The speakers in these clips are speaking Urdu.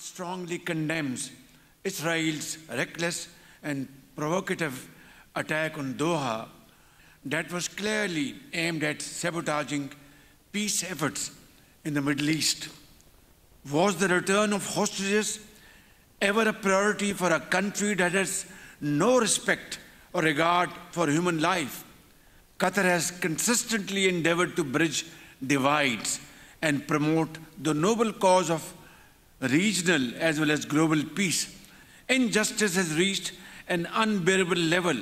Strongly condemns Israel's reckless and provocative attack on Doha that was clearly aimed at sabotaging peace efforts in the Middle East. Was the return of hostages ever a priority for a country that has no respect or regard for human life? Qatar has consistently endeavored to bridge divides and promote the noble cause of regional as well as global peace. Injustice has reached an unbearable level.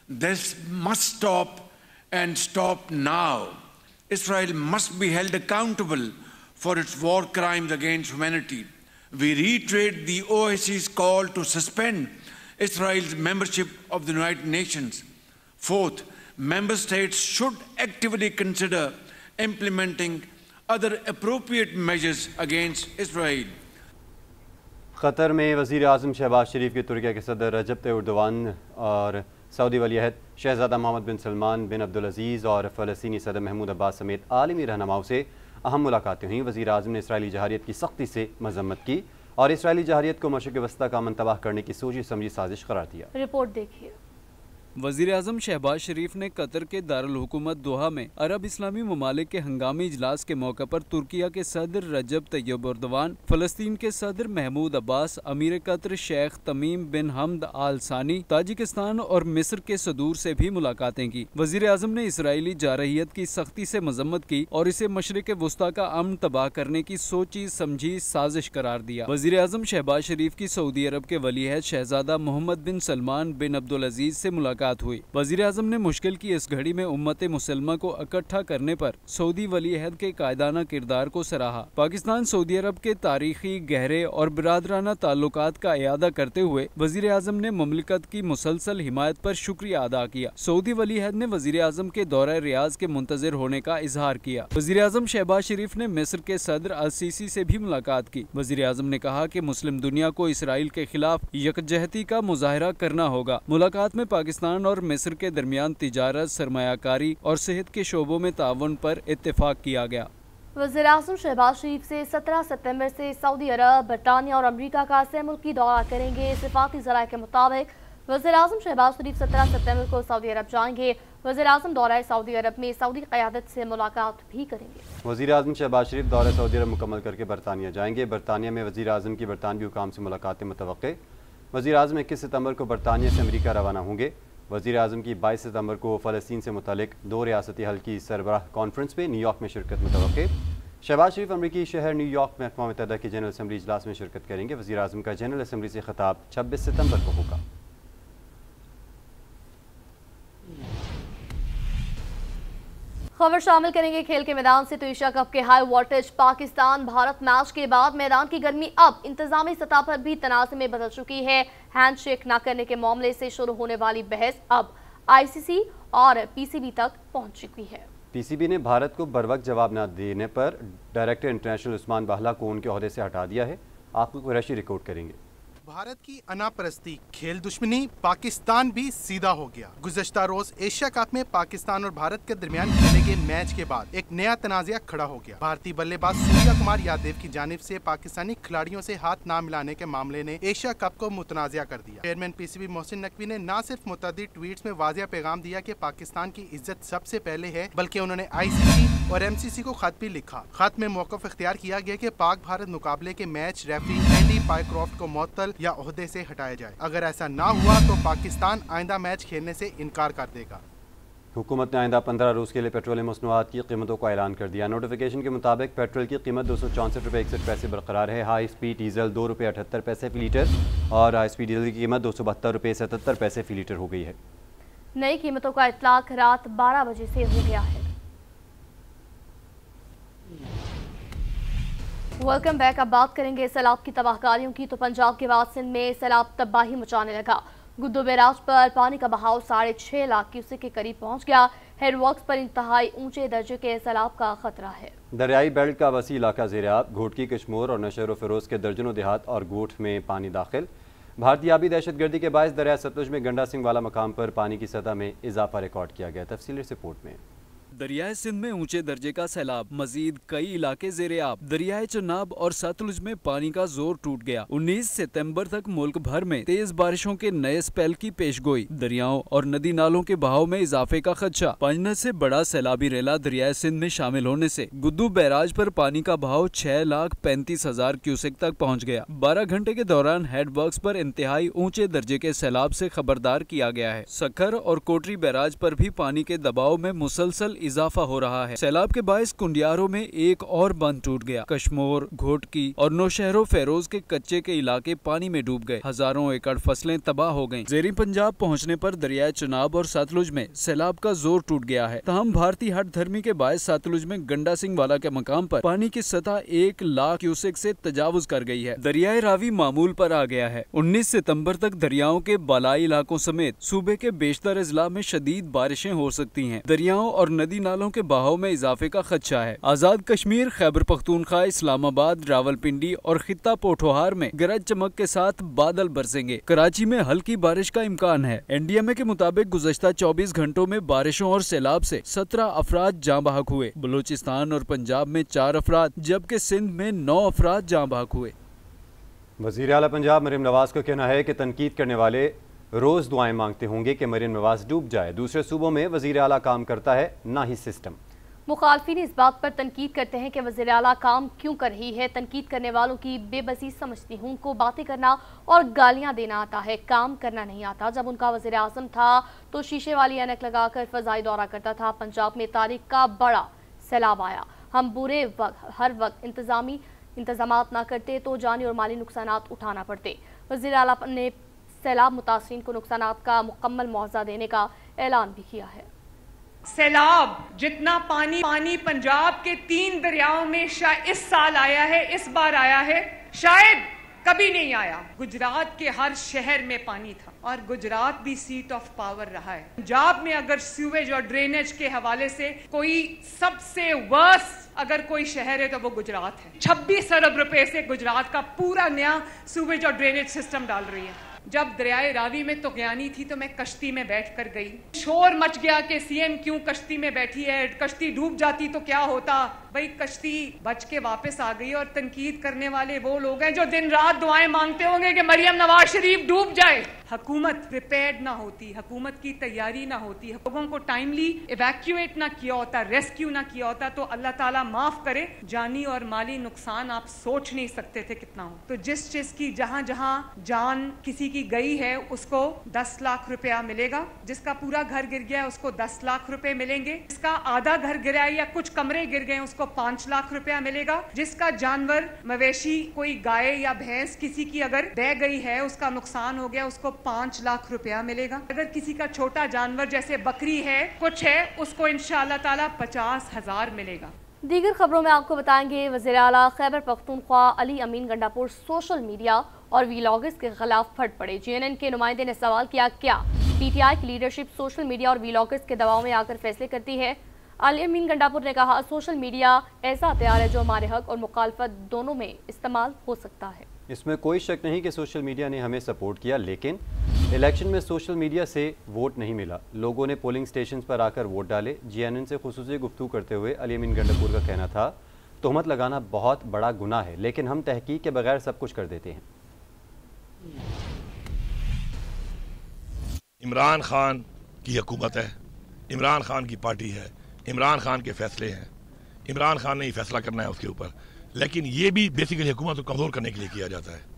This must stop, and stop now. Israel must be held accountable for its war crimes against humanity. We reiterate the OIC's call to suspend Israel's membership of the United Nations. Fourth, member states should actively consider implementing other appropriate measures against Israel. قطر میں وزیر اعظم شہباز شریف کی ترکیہ کے صدر رجب طیب ایردوان اور سعودی ولی عہد شہزادہ محمد بن سلمان بن عبدالعزیز اور فلسطینی صدر محمود عباس سمیت عالمی رہنماؤں سے اہم ملاقاتیں ہوئیں۔ وزیر اعظم نے اسرائیلی جارحیت کی سختی سے مذمت کی اور اسرائیلی جارحیت کو مشرق وسطیٰ کا امن تباہ کرنے کی سوچی سمجھی سازش قرار دیا۔ رپورٹ دیکھیے۔ وزیر اعظم شہباز شریف نے قطر کے دارالحکومت دوحہ میں عرب اسلامی ممالک کے ہنگامی اجلاس کے موقع پر ترکیہ کے صدر رجب طیب ایردوان، فلسطین کے صدر محمود عباس، امیر قطر شیخ تمیم بن حمد آل ثانی، تاجکستان اور مصر کے صدور سے بھی ملاقاتیں کی۔ وزیر اعظم نے اسرائیلی جارحیت کی سختی سے مذمت کی اور اسے مشرق وسطیٰ کا امن تباہ کرنے کی سوچی سمجھی سازش قرار دیا۔ وزیر اعظم شہباز شریف کی سعودی عرب کے ولی عہد شہزادہ محمد بن سلمان بن عبدالعزیز سے ملاقات ہوئی۔ وزیر اعظم نے مشکل کی اس گھڑی میں امت مسلمہ کو اکٹھا کرنے پر سعودی ولی عہد کے قائدانہ کردار کو سراہا۔ پاکستان سعودی عرب کے تاریخی، گہرے اور برادرانہ تعلقات کا اعادہ کرتے ہوئے وزیر اعظم نے مملکت کی مسلسل حمایت پر شکریہ ادا کیا۔ سعودی ولی عہد نے وزیر اعظم کے دورہ ریاض کے منتظر ہونے کا اظہار کیا۔ وزیر اعظم شہباز شریف نے مصر کے صدر السیسی سے بھی ملاقات کی۔ وزیر اعظم نے کہا کہ مسلم دنیا کو اسرائیل کے خلاف یکجہتی کا مظاہرہ کرنا ہوگا۔ ملاقات میں پاکستان اور مصر کے درمیان تجارت، سرمایہ کاری اور صحت کے شعبوں میں تعاون پر اتفاق کیا گیا۔ وزیر اعظم شہباز شریف سے 17 ستمبر سے سعودی عرب، برطانیہ اور امریکہ کا سہ ملکی دورہ کریں گے۔ صفاتی ذرائع کے مطابق وزیر اعظم شہباز شریف 17 ستمبر کو سعودی عرب جائیں گے۔ وزیر اعظم دورہ سعودی عرب میں سعودی قیادت سے ملاقات بھی کریں گے۔ وزیر اعظم شہباز شریف دورہ سعودی عرب مکمل کر کے برطانیہ جائیں گے۔ برطانیہ میں وزیر اعظم کی برطانوی حکام سے ملاقاتیں متوقع۔ وزیر اعظم 21 ستمبر کو برطانیہ سے امریکہ روانہ ہوں گے۔ وزیر اعظم کی 22 ستمبر کو فلسطین سے متعلق 2 ریاستی حل کی سربراہ کانفرنس میں نیو یارک میں شرکت متوقع۔ شہباز شریف امریکی شہر نیو یارک میں اقوام متحدہ کی جنرل اسمبلی اجلاس میں شرکت کریں گے۔ وزیر اعظم کا جنرل اسمبلی سے خطاب 26 ستمبر کو ہوگا۔ خبر شامل کریں گے کھیل کے میدان سے تو ایشیا کپ کے high voltage Pakistan Bharat match کے بعد میدان کی گرمی اب انتظامی سطح پر بھی تنازع میں بدل چکی ہے۔ ہینڈ شیک نہ کرنے کے معاملے سے شروع ہونے والی بحث اب ICC اور PCB تک پہنچ چکی ہے۔ PCB نے بھارت کو بروقت جواب نہ دینے پر ڈائریکٹر انٹرنیشنل عثمان باہلا کو ان کے عہدے سے ہٹا دیا ہے۔ آپ کو قریشی ریکارڈ کریں گے۔ بھارت کی انا پرستی، کھیل دشمنی، پاکستان بھی سیدھا ہو گیا۔ گزشتہ روز ایشیا کپ میں پاکستان اور بھارت کے درمیان کھیلے گئے میچ کے بعد ایک نیا تنازعہ کھڑا ہو گیا۔ بھارتی بلے باز سوریا کمار یادیو کی جانب سے پاکستانی کھلاڑیوں سے ہاتھ نہ ملانے کے معاملے نے ایشیا کپ کو متنازع کر دیا۔ چیئرمین PCB محسن نقوی نے نہ صرف متعدد ٹویٹس میں واضح پیغام دیا کہ پاکستان کی عزت سب سے پہلے ہے، بلکہ انہوں نے ICC اور MCC کو خط بھی لکھا۔ خط میں موقف اختیار کیا گیا کہ پاک بھارت مقابلے کے میچ ریفری اینڈی پائیکرافٹ کو معطل یا عہدے سے ہٹایا جائے۔ اگر ایسا نہ ہوا تو پاکستان آئندہ میچ کھیلنے سے انکار کر دے گا۔ حکومت نے آئندہ 15 روز کے لیے پیٹرولیم مصنوعات کی قیمتوں کا اعلان کر دیا۔ نوٹیفیکیشن کے مطابق پیٹرول کی قیمت 264.61 روپے برقرار ہے۔ ہائی اسپیڈ ڈیزل 2 روپے 78 پیسے فی لیٹر اور ہائی اسپیڈ ڈیزل کی قیمت 272 روپے 77 پیسے فی لیٹر ہو گئی ہے۔ نئی قیمتوں کا اطلاق رات 12 بجے سے ہو گیا ہے۔ Welcome back. اب بات کریں گے سیلاب کی تباہ کاریوں کی تو پنجاب کے بعد سندھ میں سیلاب تباہی مچانے لگا۔ گدو بیراج پر پانی کا بہاؤ 6.5 لاکھ کیوسک کے قریب پہنچ گیا۔ ہیڈ ورکس پر انتہائی اونچے درجے کے سیلاب کا خطرہ ہے۔ دریائی بیلٹ کا وسیع علاقہ زیر آب، گھوٹکی، کشمور اور نشر و فیروز کے درجنوں دیہات اور گوٹھ میں پانی داخل۔ بھارتی آبی دہشت گردی کے باعث دریائے ستلج میں گنڈا سنگھ والا مقام پر پانی کی سطح میں اضافہ ریکارڈ کیا گیا۔ تفصیلی رپورٹ میں دریائے سندھ میں اونچے درجے کا سیلاب، مزید کئی علاقے زیر آب۔ دریائے چناب اور ستلج میں پانی کا زور ٹوٹ گیا۔ 19 ستمبر تک ملک بھر میں تیز بارشوں کے نئے سپیل کی پیش گوئی۔ دریاؤں اور ندی نالوں کے بہاؤ میں اضافے کا خدشہ۔ 5 نت سے بڑا سیلابی ریلا دریائے سندھ میں شامل ہونے سے گدو بیراج پر پانی کا بہاؤ 6,35,000 کیوسک تک پہنچ گیا۔ 12 گھنٹے کے دوران ہیڈ ورکس پر انتہائی اونچے درجے کے سیلاب سے خبردار کیا گیا ہے۔ سکھر اور کوٹری بیراج پر بھی پانی کے دباؤ میں مسلسل اضافہ ہو رہا ہے۔ سیلاب کے باعث کنڈیاروں میں ایک اور بند ٹوٹ گیا۔ کشمور، گھوٹکی اور نوشہر و فیروز کے کچے کے علاقے پانی میں ڈوب گئے۔ ہزاروں ایکڑ فصلیں تباہ ہو گئیں۔ زیر پنجاب پہنچنے پر دریائے چناب اور ستلج میں سیلاب کا زور ٹوٹ گیا ہے۔ تاہم بھارتی ہٹ دھرمی کے باعث ستلج میں گنڈا سنگھ والا کے مقام پر پانی کی سطح 1 لاکھ کیوسک سے تجاوز کر گئی ہے۔ دریائے راوی معمول پر آ گیا ہے۔ 19 ستمبر تک دریاؤں کے بالائی علاقوں سمیت صوبے کے بیشتر اضلاع میں شدید بارشیں ہو سکتی ہیں۔ دریاؤں اور ندی نالوں کے بہاؤ میں اضافے کا خدشہ ہے۔ آزاد کشمیر، خیبر پختونخوا، اسلام آباد، راولپنڈی اور خطہ پوٹھوہار میں گرج چمک کے ساتھ بادل برسیں گے۔ کراچی میں ہلکی بارش کا امکان ہے۔ این ڈی ایم اے کے مطابق گزشتہ 24 گھنٹوں میں بارشوں اور سیلاب سے 17 افراد جاں بحق ہوئے۔ بلوچستان اور پنجاب میں 4 افراد جبکہ سندھ میں 9 افراد جاں بحق ہوئے۔ وزیر اعلیٰ پنجاب مریم نواز کا کہنا ہے کہ تنقید کرنے والے روز دعائیں مانگتے ہوں گے کہ مریم نواز ڈوب جائے۔ دوسرے صوبوں میں وزیر اعلیٰ کام کرتا ہے، نہ ہی سسٹم۔ مخالفین اس بات پر تنقید کرتے ہیں کہ وزیر اعلیٰ کام کیوں کر رہی ہے۔ تنقید کرنے والوں کی بے بسی سمجھتی ہوں، ان کو باتیں کرنا اور گالیاں دینا آتا ہے، کام کرنا نہیں آتا۔ جب ان کا وزیر اعظم تھا تو شیشے والی اینک لگا کر فضائی دورہ کرتا تھا۔ پنجاب میں تاریخ کا بڑا سیلاب آیا، ہم ہر وقت انتظامات نہ کرتے تو جانی اور مالی نقصانات اٹھانا پڑتے۔ وزیر اعلیٰ نے سیلاب متاثرین کو نقصانات کا مکمل معاوضہ دینے کا اعلان بھی کیا ہے۔ سیلاب جتنا پانی پنجاب کے 3 دریاؤں میں اس سال آیا ہے، اس بار آیا ہے، شاید کبھی نہیں آیا۔ گجرات کے ہر شہر میں پانی تھا اور گجرات بھی سیٹ آف پاور رہا ہے۔ پنجاب میں اگر سیویج اور ڈرینیج کے حوالے سے کوئی سب سے ورس اگر کوئی شہر ہے تو وہ گجرات ہے۔ 26 ارب روپے سے گجرات کا پورا نیا سیویج اور ڈرینیج سسٹم ڈال رہی ہے۔ جب دریائے راوی میں طغیانی تھی تو میں کشتی میں بیٹھ کر گئی۔ شور مچ گیا کہ سی ایم کیوں کشتی میں بیٹھی ہے، کشتی ڈوب جاتی تو کیا ہوتا۔ بھئی کشتی بچ کے واپس آ گئی، اور تنقید کرنے والے وہ لوگ ہیں جو دن رات دعائیں مانگتے ہوں گے کہ مریم نواز شریف ڈوب جائے۔ حکومت پریپیئرڈ نہ ہوتی، حکومت کی تیاری نہ ہوتی، لوگوں کو ٹائملی ایویکیویٹ نہ کیا ہوتا، ریسکیو نہ کیا ہوتا، تو اللہ تعالیٰ معاف کرے، جانی اور مالی نقصان آپ سوچ نہیں سکتے تھے کتنا ہو۔ تو جس چیز کی جہاں جہاں جان کسی کی گئی ہے اس کو 10 لاکھ روپیہ ملے گا، جس کا پورا گھر گر گیا ہے اس کو 10 لاکھ روپے ملیں گے، جس کا آدھا گھر گرا ہے یا کچھ کمرے گر گئے اس کو 5 لاکھ روپیہ ملے گا، جس کا جانور مویشی کوئی گائے یا بھینس کسی کی اگر بہ گئی ہے اس کا نقصان ہو گیا اس کو 5 لاکھ روپیہ ملے گا۔ اگر کسی کا چھوٹا جانور جیسے بکری ہے کچھ ہے اس کو انشاءاللہ تعالی 50,000 ملے گا۔ دیگر خبروں میں آپ کو بتائیں گے وزیر اعلیٰ خیبر پختونخوا علی امین گنڈاپور سوشل میڈیا اور ویلاگرز کے خلاف پھٹ پڑے۔ جی این این کے نمائندے نے سوال کیا، کیا پی ٹی آئی کی لیڈرشپ سوشل میڈیا اور ویلاگرز کے دباؤ میں آ کر فیصلے کرتی ہے؟ علی امین گنڈاپور نے کہا سوشل میڈیا ایسا ہتھیار ہے جو ہمارے حق اور مخالفت دونوں میں استعمال ہو سکتا ہے۔ اس میں کوئی شک نہیں کہ سوشل میڈیا نے ہمیں سپورٹ کیا، لیکن الیکشن میں سوشل میڈیا سے ووٹ نہیں ملا، لوگوں نے پولنگ سٹیشنز پر آ کر ووٹ ڈالے۔ جی این این سے خصوصی گفتگو کرتے ہوئے علی امین گنڈاپور کا کہنا تھا تہمت لگانا بہت بڑا گناہ ہے، لیکن ہم تحقیق کے بغیر سب کچھ کر دیتے ہیں۔ عمران خان کی حکومت ہے، عمران خان کی پارٹی ہے، عمران خان کے فیصلے ہیں، عمران خان نے یہ فیصلہ کرنا ہے اس کے اوپر، لیکن یہ بھی بیسیکلی حکومت کو کمزور کرنے کے لیے کیا جاتا ہے۔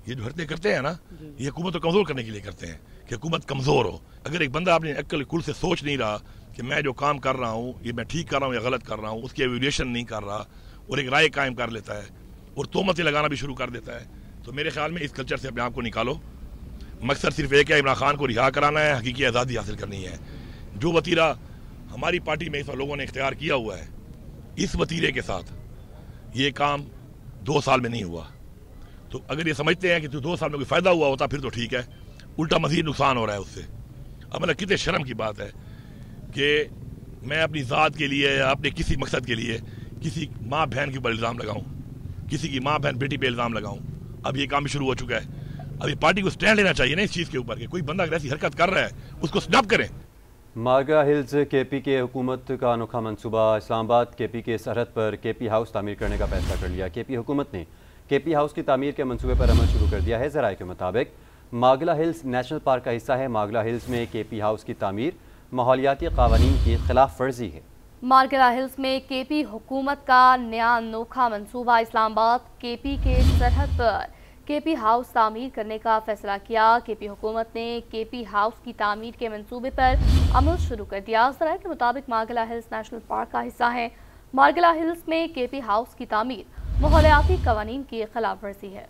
یہ جو حرکتیں کرتے ہیں نا، یہ حکومت کو کمزور کرنے کے لیے کرتے ہیں کہ حکومت کمزور ہو۔ اگر ایک بندہ اپنے عقل کل سے سوچ نہیں رہا کہ میں جو کام کر رہا ہوں یہ میں ٹھیک کر رہا ہوں یا غلط کر رہا ہوں، اس کی ایویلیویشن نہیں کر رہا اور ایک رائے قائم کر لیتا ہے اور تہمتیں لگانا بھی شروع کر دیتا ہے، تو میرے خیال میں اس کلچر سے اپنے آپ کو نکالو۔ مقصد صرف ایک ہے، عمران خان کو رہا کرانا ہے، حقیقی آزادی حاصل کرنی ہے۔ جو وتیرہ ہماری پارٹی میں اس وقت لوگوں نے اختیار کیا ہوا ہے، اس وتیرے کے ساتھ یہ کام 2 سال میں نہیں ہوا، تو اگر یہ سمجھتے ہیں کہ 2 سال میں کوئی فائدہ ہوا ہوتا پھر تو ٹھیک ہے، الٹا مزید نقصان ہو رہا ہے اس سے۔ اب مطلب کتنے شرم کی بات ہے کہ میں اپنی ذات کے لیے یا اپنے کسی مقصد کے لیے کسی ماں بہن کے اوپر الزام لگاؤں، کسی کی ماں بہن بیٹی پہ الزام لگاؤں۔ اب یہ کام بھی شروع ہو چکا ہے۔ اب یہ پارٹی کو سٹینڈ لینا چاہیے نا اس چیز کے اوپر کہ کوئی بندہ اگر ایسی حرکت کر رہا ہے اس کو سٹاپ کریں۔ مارگرا ہلز کے پی کے حکومت کا انوکھا منصوبہ، اسلام آباد کے پی کے سرحد پر کے پی ہاؤس تعمیر کرنے کا فیصلہ کر لیا۔ کے پی حکومت نے کے پی ہاؤس کی تعمیر کے منصوبے پر عمل شروع کر دیا ہے۔ ذرائع کے مطابق ماگلا ہلز نیشنل پارک کا حصہ ہے۔ ماگلا ہلز میں کے پی ہاؤس کی تعمیر ماحولیاتی قوانین کی خلاف ورزی ہے۔ مارگرا ہلز میں کے پی حکومت کا نیا انوکھا منصوبہ، اسلام آباد کے پی کے سرحد پر کے پی ہاؤس تعمیر کرنے کا فیصلہ کیا۔ کے پی حکومت نے کے پی ہاؤس کی تعمیر کے منصوبے پر عمل شروع کر دیا۔ ذرائع کے مطابق مارگلا ہلز نیشنل پارک کا حصہ ہے۔ مارگلا ہلز میں کے پی ہاؤس کی تعمیر ماحولیاتی قوانین کی خلاف ورزی ہے۔